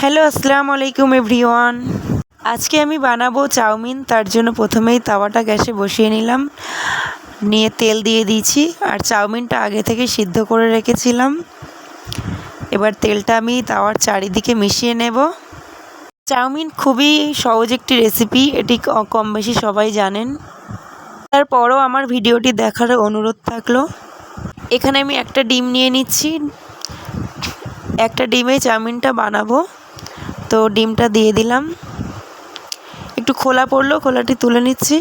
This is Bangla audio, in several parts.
হ্যালো, আসসালামু আলাইকুম এভরিওয়ান। আজকে আমি বানাবো চাউমিন। তার জন্য প্রথমেই তাওয়াটা গ্যাসে বসিয়ে নিলাম, নিয়ে তেল দিয়ে দিয়েছি। আর চাউমিনটা আগে থেকে সিদ্ধ করে রেখেছিলাম। এবার তেলটা আমি তাওয়ার চারিদিকে মিশিয়ে নেব। চাউমিন খুবই সহজ একটি রেসিপি, এটি কম বেশি সবাই জানেন। তারপরও আমার ভিডিওটি দেখার অনুরোধ থাকলো। এখানে আমি একটা ডিম নিয়ে নিচ্ছি, একটা ডিমে চাউমিনটা বানাবো। তো ডিমটা দিয়ে দিলাম, একটু খোলা পড়লো, খোলাটি তুলে নিচ্ছি।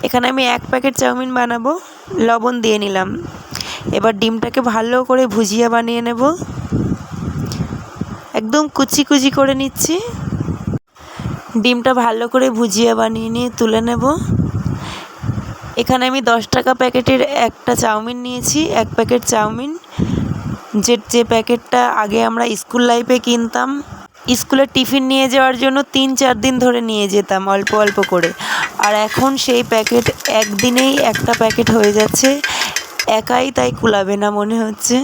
এখানে আমি 1 প্যাকেট চাউমিন বানাবো, লবণ দিয়ে নিলাম। এবার ডিমটাকে ভালো করে ভুজিয়া বানিয়ে নেব, একদম কুচি কুচি করে নিচ্ছি। ডিমটা ভালো করে ভুজিয়া বানিয়ে নিয়ে তুলে নেব। এখানে আমি 10 টাকা প্যাকেটের একটা চাউমিন নিয়েছি, 1 প্যাকেট চাউমিন। যে প্যাকেটটা আগে আমরা স্কুল লাইফে কিনতাম, স্কুলে টিফিন নিয়ে যাওয়ার জন্য 3-4 দিন ধরে নিয়ে যেতাম অল্প অল্প করে। আর এখন সেই প্যাকেট একদিনেই একটা প্যাকেট হয়ে যাচ্ছে, একাই তাই কুলাবে না মনে হচ্ছে।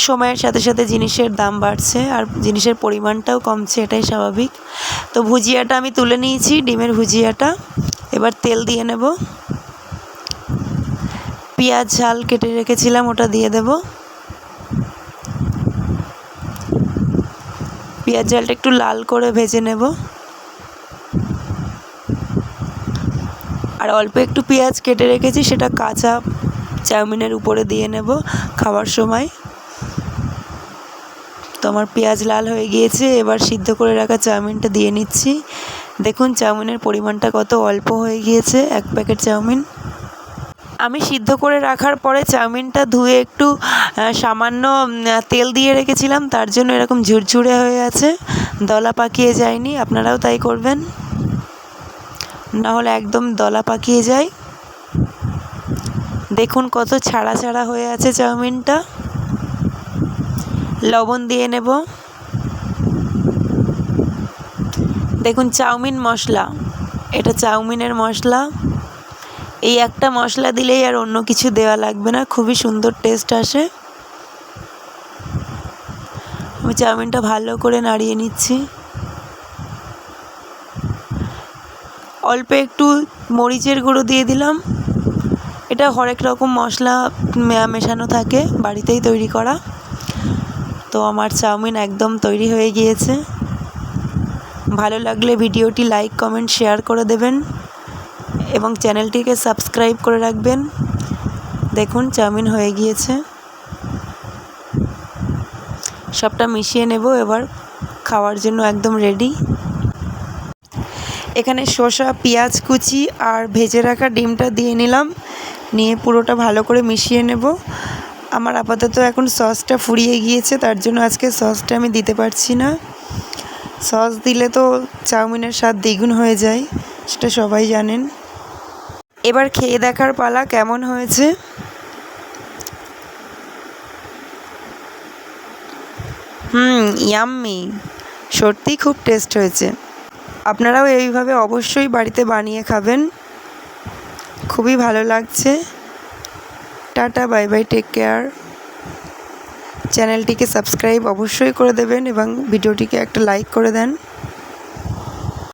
সময়ের সাথে সাথে জিনিসের দাম বাড়ছে আর জিনিসের পরিমাণটাও কমছে, এটাই স্বাভাবিক। তো ভুজিয়াটা আমি তুলে নিয়েছি, ডিমের ভুজিয়াটা। এবার তেল দিয়ে নেব। পেঁয়াজ ঝাল কেটে রেখেছিলাম, ওটা দিয়ে দেব। পেঁয়াজ ঝালটা একটু লাল করে ভেজে নেব। আর অল্প একটু পেঁয়াজ কেটে রেখেছি, সেটা কাঁচা চাউমিনের উপরে দিয়ে নেব খাওয়ার সময়। তো আমার পেঁয়াজ লাল হয়ে গিয়েছে, এবার সিদ্ধ করে রাখা চাউমিনটা দিয়ে নিচ্ছি। দেখুন চাউমিনের পরিমাণটা কত অল্প হয়ে গিয়েছে, 1 প্যাকেট চাউমিন। আমি সিদ্ধ করে রাখার পরে চাউমিনটা ধুয়ে একটু সামান্য তেল দিয়ে রেখেছিলাম, তার জন্য এরকম ঝুরঝুরে হয়ে আছে, দলা পাকিয়ে যায়নি। আপনারাও তাই করবেন, না হলে একদম দলা পাকিয়ে যায়। দেখুন কত ছাড়া ছাড়া হয়ে আছে চাউমিনটা। লবণ দিয়ে নেব। দেখুন চাউমিন মশলা, এটা চাউমিনের মশলা। এই একটা মশলা দিলেই আর অন্য কিছু দেওয়া লাগবে না, খুবই সুন্দর টেস্ট আসে। আমি চাউমিনটা ভালো করে নাড়িয়ে নিচ্ছি। অল্প একটু মরিচের গুঁড়ো দিয়ে দিলাম। এটা হরেক রকম মশলা মেশানো থাকে, বাড়িতেই তৈরি করা। তো আমার চাউমিন একদম তৈরি হয়ে গিয়েছে। ভালো লাগলে ভিডিওটি লাইক, কমেন্ট, শেয়ার করে দেবেন এবং চ্যানেলটিকে সাবস্ক্রাইব করে রাখবেন। দেখুন চাউমিন হয়ে গিয়েছে। সবটা মিশিয়ে নেব, এবার খাওয়ার জন্য একদম রেডি। এখানে শসা, পেঁয়াজ কুচি আর ভেজে রাখা ডিমটা দিয়ে নিলাম, নিয়ে পুরোটা ভালো করে মিশিয়ে নেব। আমার আপাতত এখন সসটা ফুরিয়ে গিয়েছে, তার জন্য আজকে সসটা আমি দিতে পারছি না। সস দিলে তো চাউমিনের স্বাদ দ্বিগুণ হয়ে যায়, সেটা সবাই জানেন। এবার খেয়ে দেখার পালা, কেমন হয়েছে। ইয়াম্মি, সত্যিই খুব টেস্ট হয়েছে। আপনারাও এইভাবে অবশ্যই বাড়িতে বানিয়ে খাবেন, খুবই ভালো লাগছে। Tata, bye bye, take care. চ্যানেলটিকে সাবস্ক্রাইব অবশ্যই করে দেবেন এবং ভিডিওটিকে একটা লাইক করে দেন।